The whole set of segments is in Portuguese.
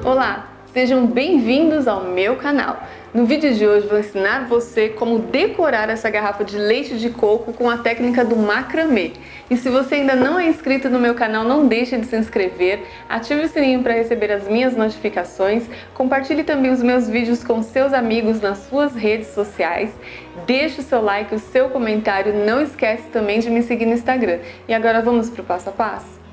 Olá, sejam bem-vindos ao meu canal. No vídeo de hoje vou ensinar você como decorar essa garrafa de leite de coco com a técnica do macramê. E se você ainda não é inscrito no meu canal, não deixe de se inscrever, ative o sininho para receber as minhas notificações, compartilhe também os meus vídeos com seus amigos nas suas redes sociais, deixe o seu like, o seu comentário, não esquece também de me seguir no Instagram. E agora vamos para o passo a passo?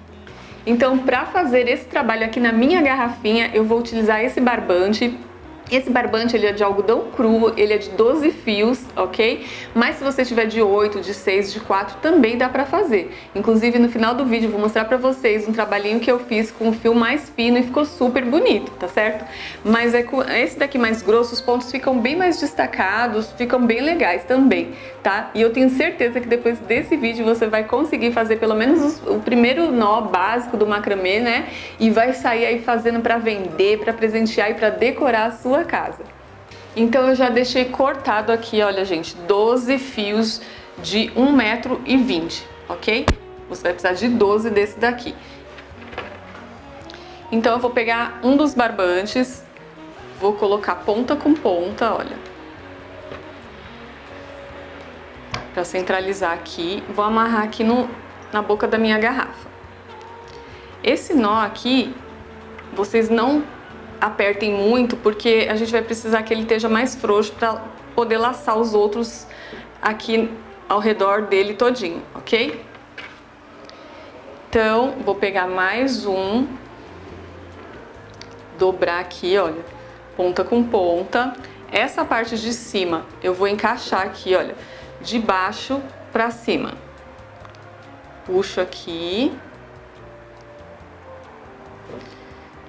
Então, para fazer esse trabalho aqui na minha garrafinha, eu vou utilizar esse barbante. Esse barbante ele é de algodão cru, ele é de 12 fios, ok? Mas se você tiver de 8, de 6, de 4, também dá pra fazer. Inclusive no final do vídeo eu vou mostrar pra vocês um trabalhinho que eu fiz com o fio mais fino e ficou super bonito, tá certo? Mas é com esse daqui mais grosso, os pontos ficam bem mais destacados, ficam bem legais também, tá? E eu tenho certeza que depois desse vídeo você vai conseguir fazer pelo menos o primeiro nó básico do macramê, né? E vai sair aí fazendo pra vender, pra presentear e pra decorar a sua casa. Então eu já deixei cortado aqui, olha gente, 12 fios de 1,20 m, ok? Você vai precisar de 12 desse daqui. Então eu vou pegar um dos barbantes, vou colocar ponta com ponta, olha, para centralizar aqui, vou amarrar aqui na boca da minha garrafa. Esse nó aqui, vocês não apertem muito, porque a gente vai precisar que ele esteja mais frouxo para poder laçar os outros aqui ao redor dele todinho, ok? Então, vou pegar mais um, dobrar aqui, olha, ponta com ponta. Essa parte de cima eu vou encaixar aqui, olha, de baixo para cima. Puxo aqui.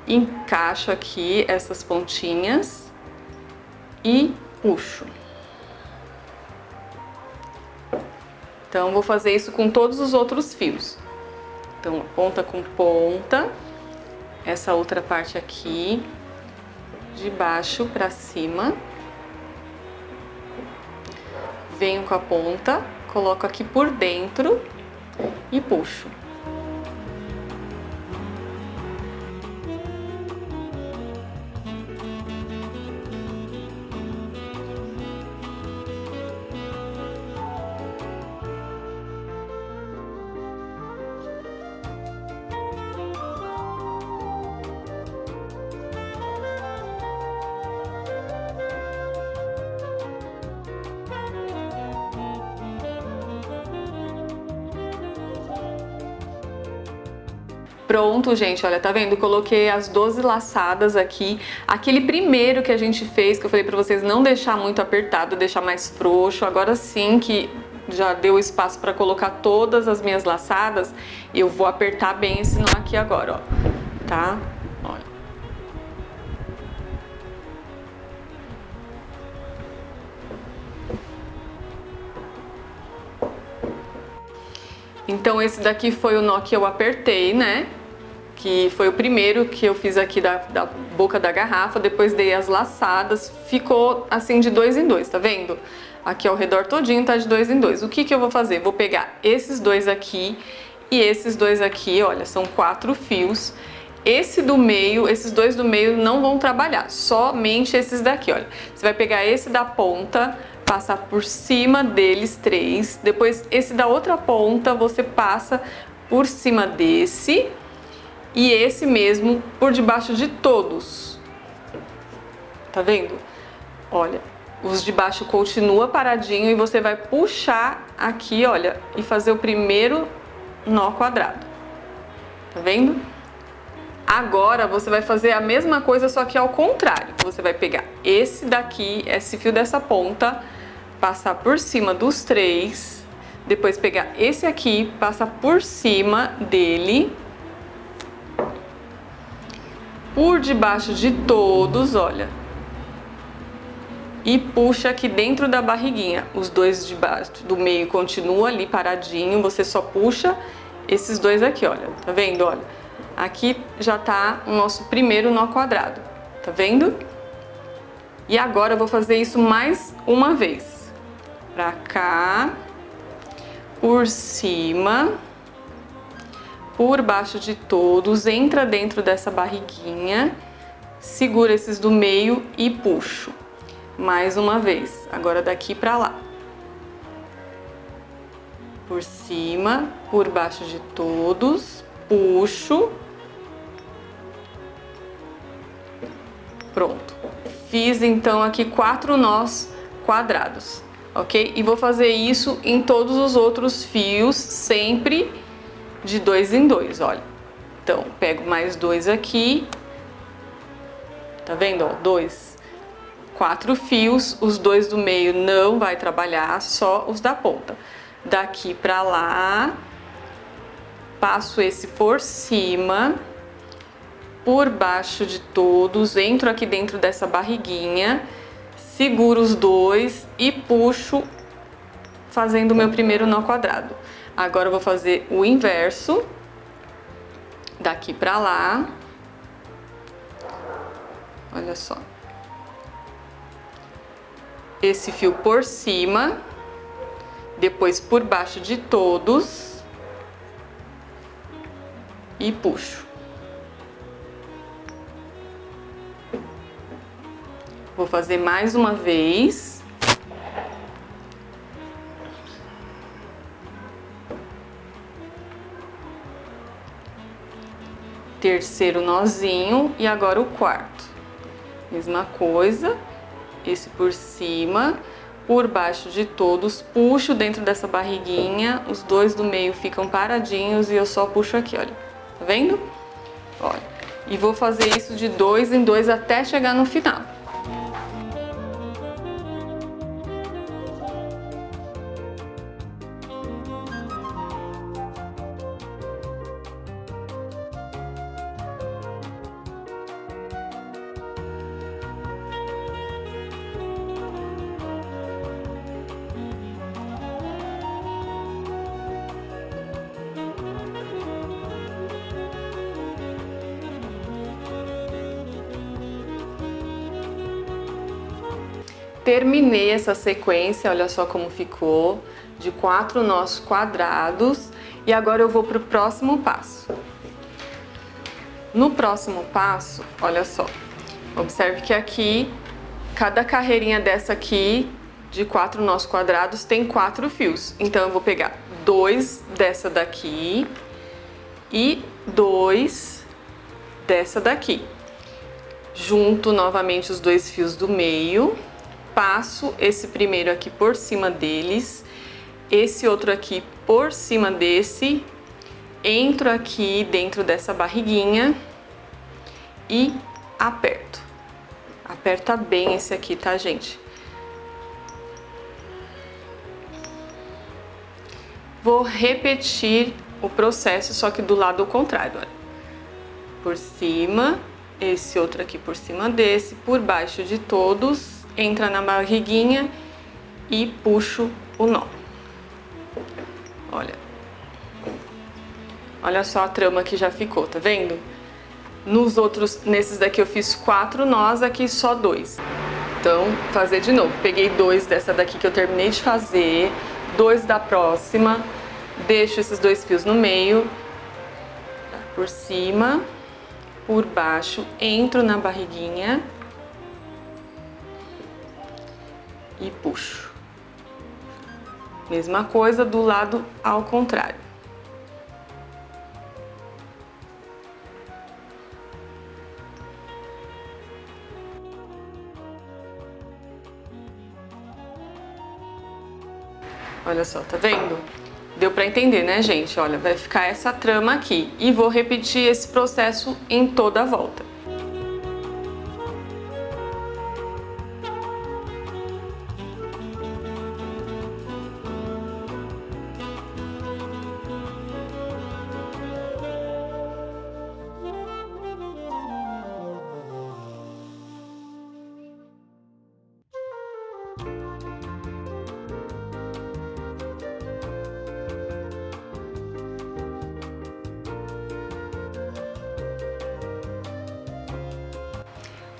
Encaixo aqui essas pontinhas e puxo. Então, vou fazer isso com todos os outros fios. Então, ponta com ponta, essa outra parte aqui, de baixo para cima. Venho com a ponta, coloco aqui por dentro e puxo. Pronto, gente, olha, tá vendo? Coloquei as 12 laçadas aqui. Aquele primeiro que a gente fez, que eu falei pra vocês não deixar muito apertado, deixar mais frouxo. Agora sim que já deu espaço pra colocar todas as minhas laçadas, eu vou apertar bem esse nó aqui agora, ó, tá? Olha. Então esse daqui foi o nó que eu apertei, né? Que foi o primeiro que eu fiz aqui da boca da garrafa, depois dei as laçadas, ficou assim de 2 em 2, tá vendo? Aqui ao redor todinho tá de 2 em 2. O que que eu vou fazer? Vou pegar esses dois aqui e esses dois aqui, olha, são 4 fios. Esse do meio, esses dois do meio não vão trabalhar, somente esses daqui, olha. Você vai pegar esse da ponta, passar por cima deles 3, depois esse da outra ponta você passa por cima desse e esse mesmo por debaixo de todos. Tá vendo? Olha, os de baixo continua paradinho e você vai puxar aqui, olha, e fazer o primeiro nó quadrado. Tá vendo? Agora você vai fazer a mesma coisa, só que ao contrário. Você vai pegar esse daqui, esse fio dessa ponta, passar por cima dos 3, depois pegar esse aqui, passar por cima dele, por debaixo de todos, olha, e puxa aqui dentro da barriguinha. Os dois de baixo do meio continuam ali paradinho, você só puxa esses dois aqui, olha, tá vendo, olha? Aqui já tá o nosso primeiro nó quadrado, tá vendo? E agora eu vou fazer isso mais uma vez. Pra cá, por cima, por baixo de todos, entra dentro dessa barriguinha, segura esses do meio e puxo. Mais uma vez, agora daqui pra lá. Por cima, por baixo de todos, puxo. Pronto. Fiz então aqui 4 nós quadrados, ok? E vou fazer isso em todos os outros fios, sempre de 2 em 2, olha. Então, pego mais 2 aqui. Tá vendo, ó? 2. 4 fios, os 2 do meio não vai trabalhar, só os da ponta. Daqui pra lá, passo esse por cima, por baixo de todos, entro aqui dentro dessa barriguinha, seguro os 2 e puxo, fazendo o meu primeiro nó quadrado. Agora eu vou fazer o inverso, daqui pra lá, olha só. Esse fio por cima, depois por baixo de todos e puxo. Vou fazer mais uma vez. Terceiro nozinho e agora o quarto. Mesma coisa, esse por cima, por baixo de todos, puxo dentro dessa barriguinha, os 2 do meio ficam paradinhos e eu só puxo aqui, olha. Tá vendo? Olha. E vou fazer isso de 2 em 2 até chegar no final. Terminei essa sequência, olha só como ficou, de 4 nós quadrados. E agora eu vou para o próximo passo. No próximo passo, olha só, observe que aqui, cada carreirinha dessa aqui, de 4 nós quadrados, tem 4 fios. Então eu vou pegar 2 dessa daqui e 2 dessa daqui. Junto novamente os 2 fios do meio. Passo esse primeiro aqui por cima deles, esse outro aqui por cima desse, entro aqui dentro dessa barriguinha e aperto. Aperta bem esse aqui, tá, gente? Vou repetir o processo, só que do lado contrário, olha. Por cima, esse outro aqui por cima desse, por baixo de todos, entra na barriguinha e puxo o nó. Olha. Olha só a trama que já ficou, tá vendo? Nos outros, nesses daqui eu fiz 4 nós, aqui só 2. Então, fazer de novo. Peguei 2 dessa daqui que eu terminei de fazer, 2 da próxima, deixo esses 2 fios no meio, por cima, por baixo, entro na barriguinha e puxo. Mesma coisa do lado ao contrário. Olha só, tá vendo? Deu pra entender, né, gente? Olha, vai ficar essa trama aqui. E vou repetir esse processo em toda a volta.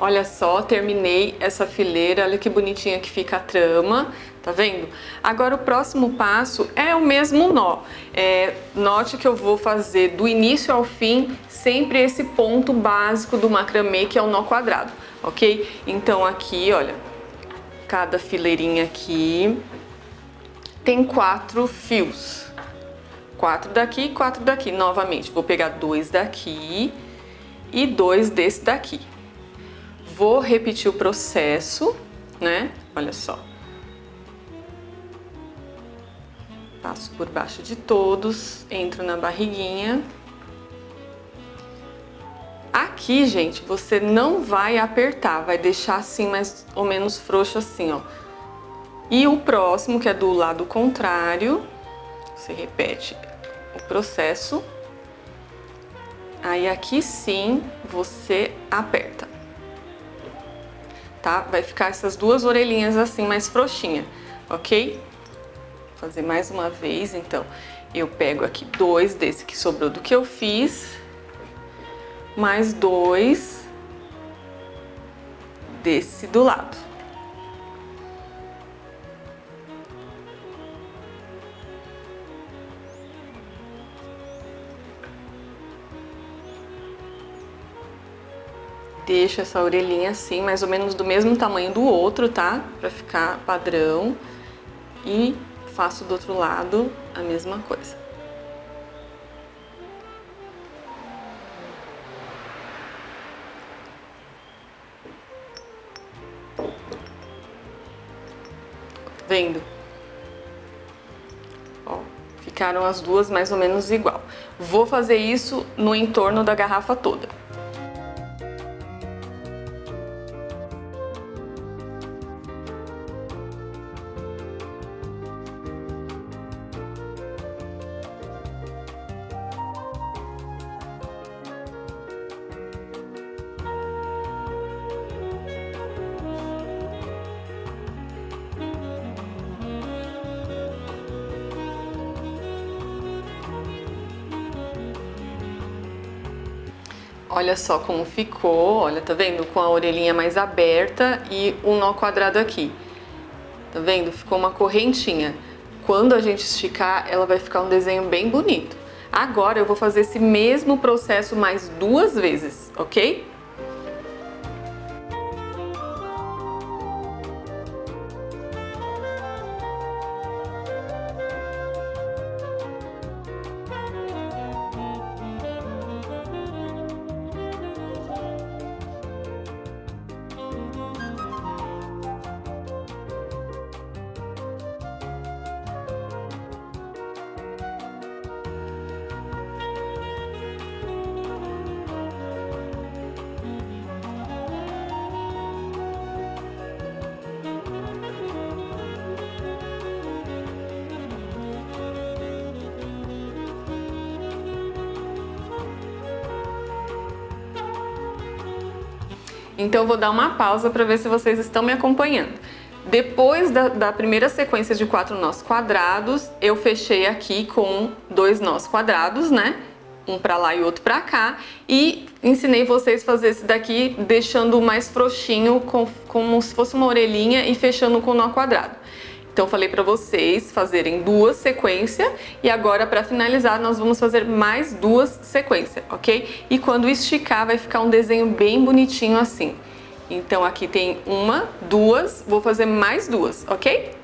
Olha só, terminei essa fileira, olha que bonitinha que fica a trama, tá vendo? Agora o próximo passo é o mesmo nó. Note que eu vou fazer do início ao fim sempre esse ponto básico do macramê, que é o nó quadrado, ok? Então aqui, olha, cada fileirinha aqui tem 4 fios. 4 daqui e 4 daqui, novamente. Vou pegar 2 daqui e 2 desse daqui. Vou repetir o processo, né? Olha só. Passo por baixo de todos, entro na barriguinha. Aqui, gente, você não vai apertar, vai deixar assim mais ou menos frouxo assim, ó. E o próximo, que é do lado contrário, você repete o processo. Aí aqui sim, você aperta. Tá? Vai ficar essas duas orelhinhas assim, mais frouxinha, ok? Vou fazer mais uma vez, então. Eu pego aqui 2 desse que sobrou do que eu fiz, mais 2 desse do lado. Deixo essa orelhinha assim, mais ou menos do mesmo tamanho do outro, tá? Pra ficar padrão. E faço do outro lado a mesma coisa. Vendo? Ó, ficaram as duas mais ou menos igual. Vou fazer isso no entorno da garrafa toda. Olha só como ficou, olha, tá vendo? Com a orelhinha mais aberta e um nó quadrado aqui. Tá vendo? Ficou uma correntinha. Quando a gente esticar, ela vai ficar um desenho bem bonito. Agora eu vou fazer esse mesmo processo mais 2 vezes, ok? Então eu vou dar uma pausa para ver se vocês estão me acompanhando. Depois da primeira sequência de 4 nós quadrados, eu fechei aqui com 2 nós quadrados, né? Um para lá e outro para cá. E ensinei vocês a fazer esse daqui deixando mais frouxinho, como se fosse uma orelhinha e fechando com nó quadrado. Então falei para vocês fazerem 2 sequências e agora para finalizar nós vamos fazer mais 2 sequências, ok? E quando esticar vai ficar um desenho bem bonitinho assim. Então aqui tem 1, 2, vou fazer mais 2, ok?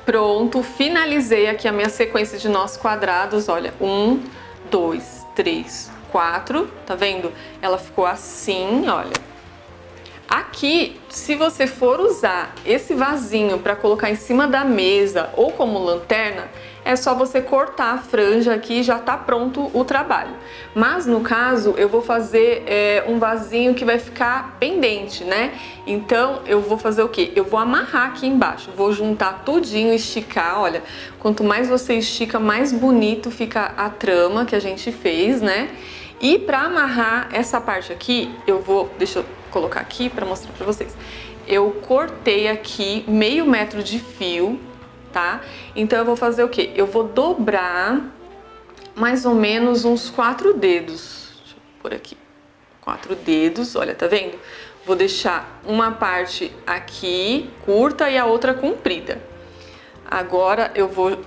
Pronto, finalizei aqui a minha sequência de nós quadrados, olha, 1, 2, 3, 4, tá vendo? Ela ficou assim, olha. Aqui, se você for usar esse vasinho para colocar em cima da mesa ou como lanterna, é só você cortar a franja aqui e já tá pronto o trabalho. Mas no caso, eu vou fazer um vasinho que vai ficar pendente, né? Então, eu vou fazer o quê? Eu vou amarrar aqui embaixo, vou juntar tudinho, esticar, olha. Quanto mais você estica, mais bonito fica a trama que a gente fez, né? E para amarrar essa parte aqui, deixa eu colocar aqui para mostrar para vocês. Eu cortei aqui meio metro de fio, tá? Então eu vou fazer o quê? Eu vou dobrar mais ou menos uns 4 dedos. Deixa eu pôr aqui. 4 dedos, olha, tá vendo? Vou deixar uma parte aqui curta e a outra comprida. Agora eu vou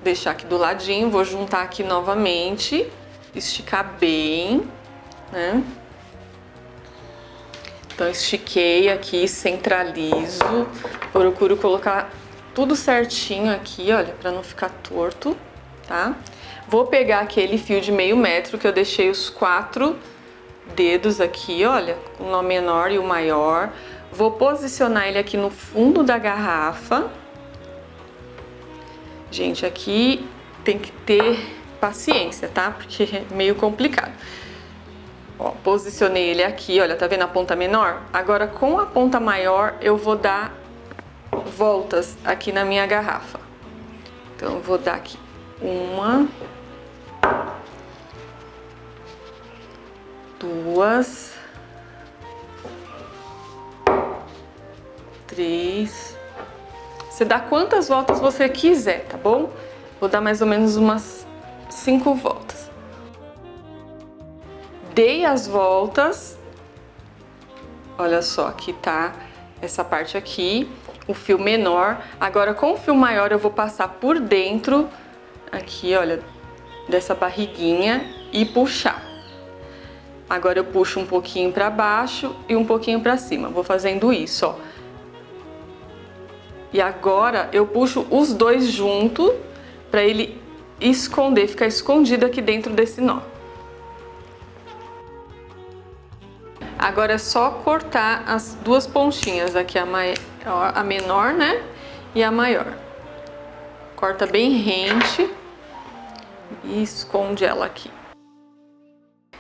deixar aqui do ladinho, vou juntar aqui novamente, esticar bem, né? Então, estiquei aqui, centralizo, procuro colocar tudo certinho aqui, olha, pra não ficar torto, tá? Vou pegar aquele fio de meio metro que eu deixei os 4 dedos aqui, olha, o nó menor e o maior. Vou posicionar ele aqui no fundo da garrafa. Gente, aqui tem que ter paciência, tá? Porque é meio complicado. Ó, posicionei ele aqui, olha, tá vendo a ponta menor? Agora, com a ponta maior, eu vou dar voltas aqui na minha garrafa. Então, eu vou dar aqui 1, 2, 3. Você dá quantas voltas você quiser, tá bom? Vou dar mais ou menos umas 5 voltas. Dei as voltas, olha só, aqui tá essa parte aqui, o fio menor. Agora com o fio maior eu vou passar por dentro, aqui, olha, dessa barriguinha e puxar. Agora eu puxo um pouquinho pra baixo e um pouquinho pra cima, vou fazendo isso, ó. E agora eu puxo os dois junto pra ele esconder, ficar escondido aqui dentro desse nó. Agora é só cortar as duas pontinhas, aqui a menor, né? E a maior. Corta bem rente e esconde ela aqui.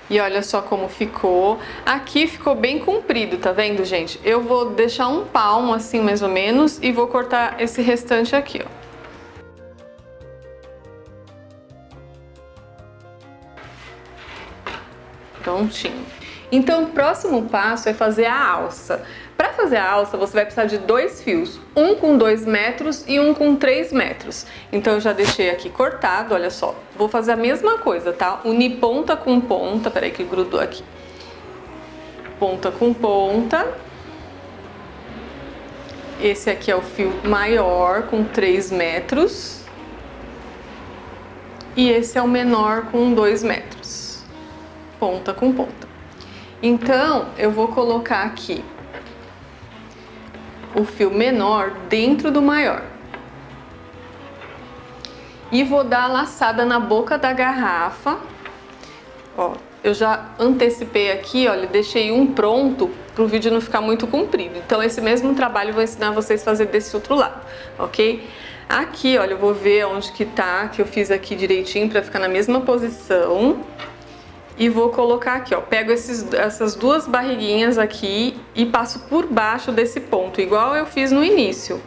E olha só como ficou. Aqui ficou bem comprido, tá vendo, gente? Eu vou deixar um palmo assim, mais ou menos, e vou cortar esse restante aqui, ó. Prontinho. Então, o próximo passo é fazer a alça. Para fazer a alça, você vai precisar de 2 fios, um com 2 metros e um com 3 metros. Então, eu já deixei aqui cortado, olha só. Vou fazer a mesma coisa, tá? Unir ponta com ponta, peraí que grudou aqui. Ponta com ponta. Esse aqui é o fio maior, com 3 metros. E esse é o menor, com 2 metros. Ponta com ponta. Então, eu vou colocar aqui o fio menor dentro do maior. E vou dar a laçada na boca da garrafa. Ó, eu já antecipei aqui, olha, deixei um pronto para o vídeo não ficar muito comprido. Então, esse mesmo trabalho eu vou ensinar vocês a fazer desse outro lado, ok? Aqui, olha, eu vou ver onde que tá, que eu fiz aqui direitinho para ficar na mesma posição. E vou colocar aqui, ó, pego essas duas barriguinhas aqui e passo por baixo desse ponto, igual eu fiz no início.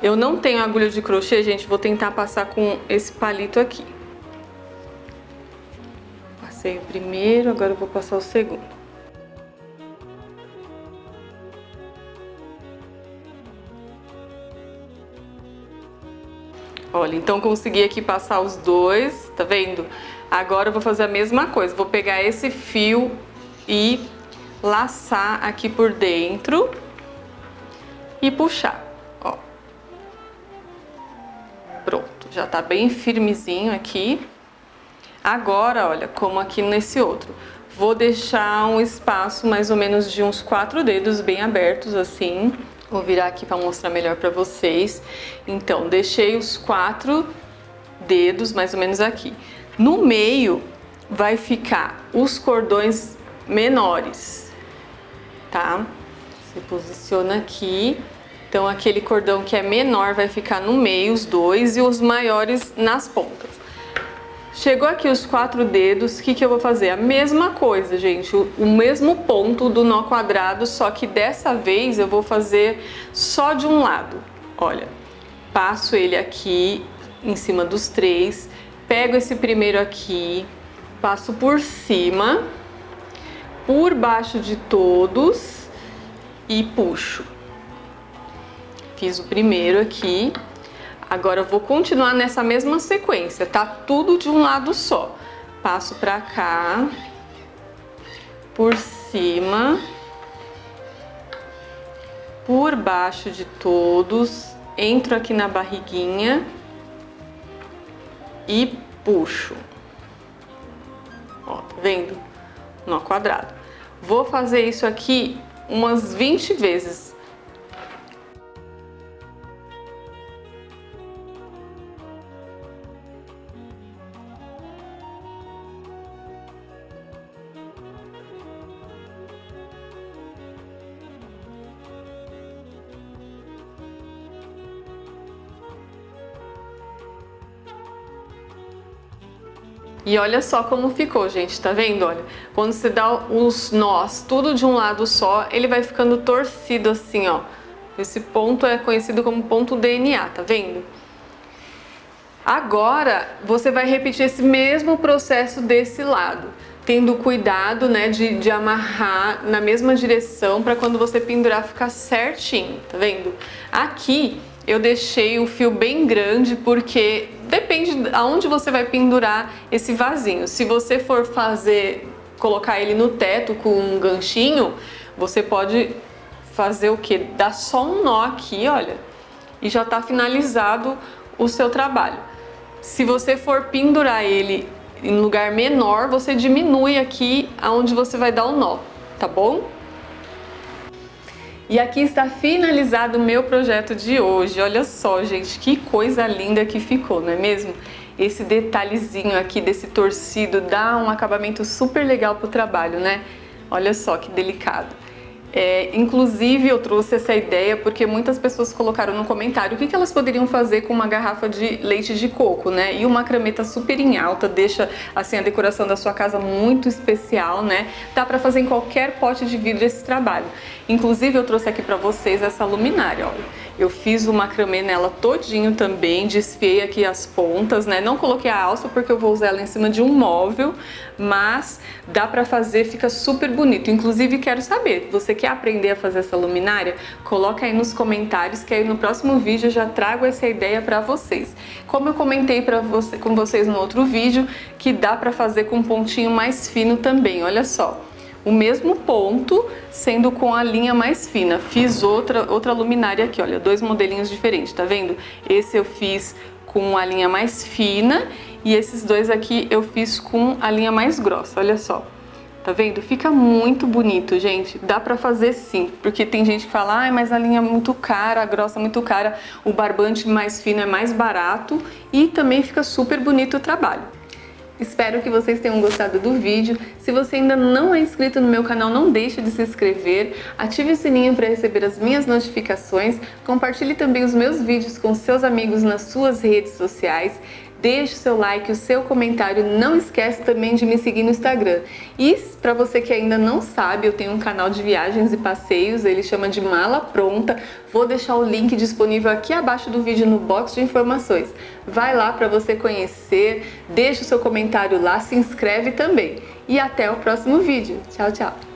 Eu não tenho agulha de crochê, gente, vou tentar passar com esse palito aqui. Passei o primeiro, agora eu vou passar o segundo. Olha, então consegui aqui passar os dois, tá vendo? Agora eu vou fazer a mesma coisa, vou pegar esse fio e laçar aqui por dentro e puxar, ó. Pronto, já tá bem firmezinho aqui. Agora, olha, como aqui nesse outro, vou deixar um espaço mais ou menos de uns 4 dedos bem abertos assim. Vou virar aqui para mostrar melhor para vocês. Então, deixei os 4 dedos mais ou menos aqui. No meio vai ficar os cordões menores, tá? Você posiciona aqui. Então, aquele cordão que é menor vai ficar no meio, os dois, e os maiores nas pontas. Chegou aqui os 4 dedos, o que eu vou fazer? A mesma coisa, gente, o mesmo ponto do nó quadrado, só que dessa vez eu vou fazer só de um lado. Olha, passo ele aqui em cima dos 3, pego esse primeiro aqui, passo por cima, por baixo de todos e puxo. Fiz o primeiro aqui. Agora eu vou continuar nessa mesma sequência, tá? Tudo de um lado só. Passo pra cá, por cima, por baixo de todos, entro aqui na barriguinha e puxo. Ó, tá vendo? Nó quadrado. Vou fazer isso aqui umas 20 vezes. E olha só como ficou, gente, tá vendo? Olha, quando você dá os nós tudo de um lado só, ele vai ficando torcido assim, ó. Esse ponto é conhecido como ponto DNA, tá vendo? Agora, você vai repetir esse mesmo processo desse lado, tendo cuidado, né, de amarrar na mesma direção para quando você pendurar ficar certinho, tá vendo? Aqui eu deixei o fio bem grande porque depende aonde você vai pendurar esse vasinho. Se você for colocar ele no teto com um ganchinho, você pode fazer o que? Dar só um nó aqui, olha, e já tá finalizado o seu trabalho. Se você for pendurar ele em lugar menor, você diminui aqui aonde você vai dar o nó, tá bom? E aqui está finalizado o meu projeto de hoje. Olha só, gente, que coisa linda que ficou, não é mesmo? Esse detalhezinho aqui desse torcido dá um acabamento super legal pro trabalho, né? Olha só que delicado. Inclusive eu trouxe essa ideia porque muitas pessoas colocaram no comentário o que elas poderiam fazer com uma garrafa de leite de coco, né? E o macramê tá super em alta, deixa assim a decoração da sua casa muito especial, né? Dá pra fazer em qualquer pote de vidro esse trabalho. Inclusive eu trouxe aqui pra vocês essa luminária, olha. Eu fiz o macramê nela todinho também, desfiei aqui as pontas, né? Não coloquei a alça porque eu vou usar ela em cima de um móvel, mas dá pra fazer, fica super bonito. Inclusive quero saber, você quer aprender a fazer essa luminária? Coloca aí nos comentários que aí no próximo vídeo eu já trago essa ideia pra vocês. Como eu comentei com vocês no outro vídeo, que dá pra fazer com um pontinho mais fino também, olha só. O mesmo ponto, sendo com a linha mais fina. Fiz outra luminária aqui, olha, 2 modelinhos diferentes, tá vendo? Esse eu fiz com a linha mais fina e esses 2 aqui eu fiz com a linha mais grossa, olha só. Tá vendo? Fica muito bonito, gente. Dá pra fazer sim, porque tem gente que fala, ai, mas a linha é muito cara, a grossa é muito cara, o barbante mais fino é mais barato e também fica super bonito o trabalho. Espero que vocês tenham gostado do vídeo. Se você ainda não é inscrito no meu canal, não deixe de se inscrever. Ative o sininho para receber as minhas notificações. Compartilhe também os meus vídeos com seus amigos nas suas redes sociais. Deixe o seu like, o seu comentário. Não esquece também de me seguir no Instagram. E para você que ainda não sabe, eu tenho um canal de viagens e passeios, ele chama de Mala Pronta. Vou deixar o link disponível aqui abaixo do vídeo no box de informações. Vai lá para você conhecer, deixa o seu comentário lá, se inscreve também. E até o próximo vídeo. Tchau, tchau!